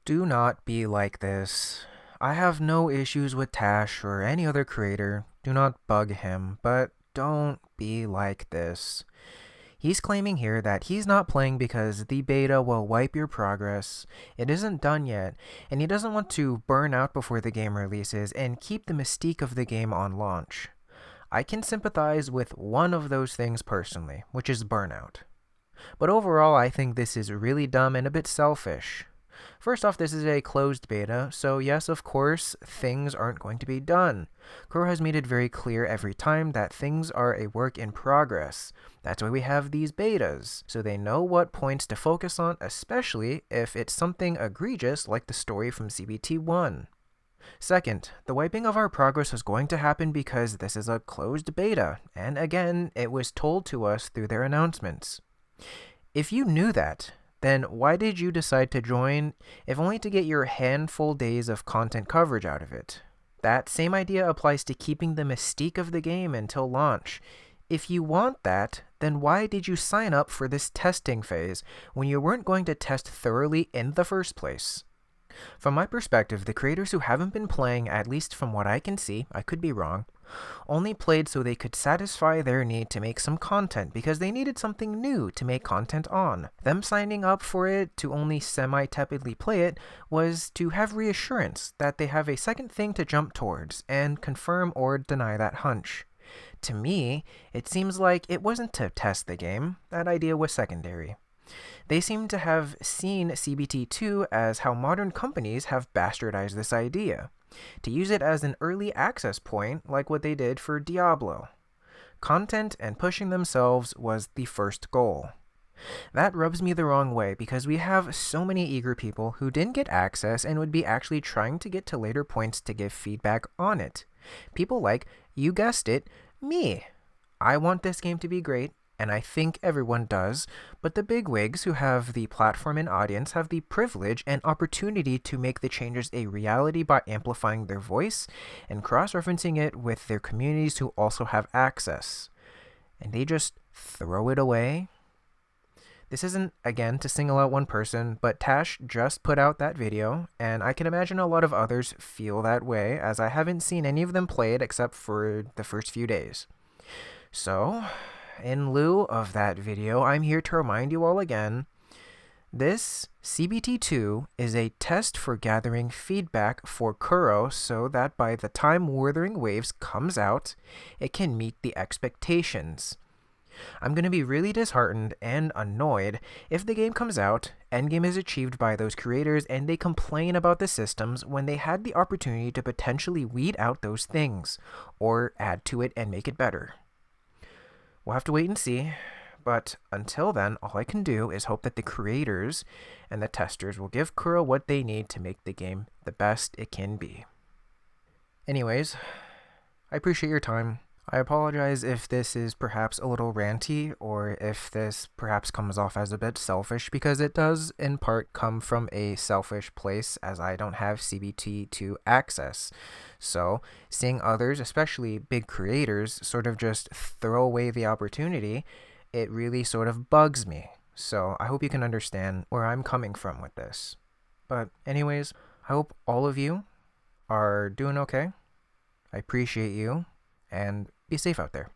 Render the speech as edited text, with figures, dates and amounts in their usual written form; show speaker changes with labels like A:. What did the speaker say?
A: Do not be like this. I have no issues with Tash or any other creator. Do not bug him, but don't be like this. He's claiming here that he's not playing because the beta will wipe your progress. It isn't done yet, and he doesn't want to burn out before the game releases and keep the mystique of the game on launch. I can sympathize with one of those things personally, which is burnout. But overall, I think this is really dumb and a bit selfish. First off, this is a closed beta, so yes, of course, things aren't going to be done. Kuro has made it very clear every time that things are a work in progress. That's why we have these betas, so they know what points to focus on, especially if it's something egregious like the story from CBT1. Second, the wiping of our progress is going to happen because this is a closed beta, and again, it was told to us through their announcements. If you knew that, then why did you decide to join, if only to get your handful days of content coverage out of it? That same idea applies to keeping the mystique of the game until launch. If you want that, then why did you sign up for this testing phase when you weren't going to test thoroughly in the first place? From my perspective, the creators who haven't been playing, at least from what I can see, I could be wrong, only played so they could satisfy their need to make some content because they needed something new to make content on. Them signing up for it to only semi-tepidly play it was to have reassurance that they have a second thing to jump towards and confirm or deny that hunch. To me, it seems like it wasn't to test the game, that idea was secondary. They seem to have seen CBT2 as how modern companies have bastardized this idea, to use it as an early access point like what they did for Diablo. Content and pushing themselves was the first goal. That rubs me the wrong way because we have so many eager people who didn't get access and would be actually trying to get to later points to give feedback on it. People like, you guessed it, me. I want this game to be great, and I think everyone does, but the bigwigs who have the platform and audience have the privilege and opportunity to make the changes a reality by amplifying their voice and cross-referencing it with their communities who also have access. And they just throw it away? This isn't, again, to single out one person, but Tash just put out that video, and I can imagine a lot of others feel that way, as I haven't seen any of them play it except for the first few days. So, in lieu of that video, I'm here to remind you all again, this CBT2 is a test for gathering feedback for Kuro so that by the time Wuthering Waves comes out, it can meet the expectations. I'm going to be really disheartened and annoyed if the game comes out, endgame is achieved by those creators, and they complain about the systems when they had the opportunity to potentially weed out those things, or add to it and make it better. We'll have to wait and see, but until then, all I can do is hope that the creators and the testers will give Kuro what they need to make the game the best it can be. Anyways, I appreciate your time. I apologize if this is perhaps a little ranty, or if this perhaps comes off as a bit selfish, because it does in part come from a selfish place as I don't have CBT2 access. So, seeing others, especially big creators, sort of just throw away the opportunity, it really sort of bugs me. So, I hope you can understand where I'm coming from with this. But anyways, I hope all of you are doing okay. I appreciate you. And be safe out there.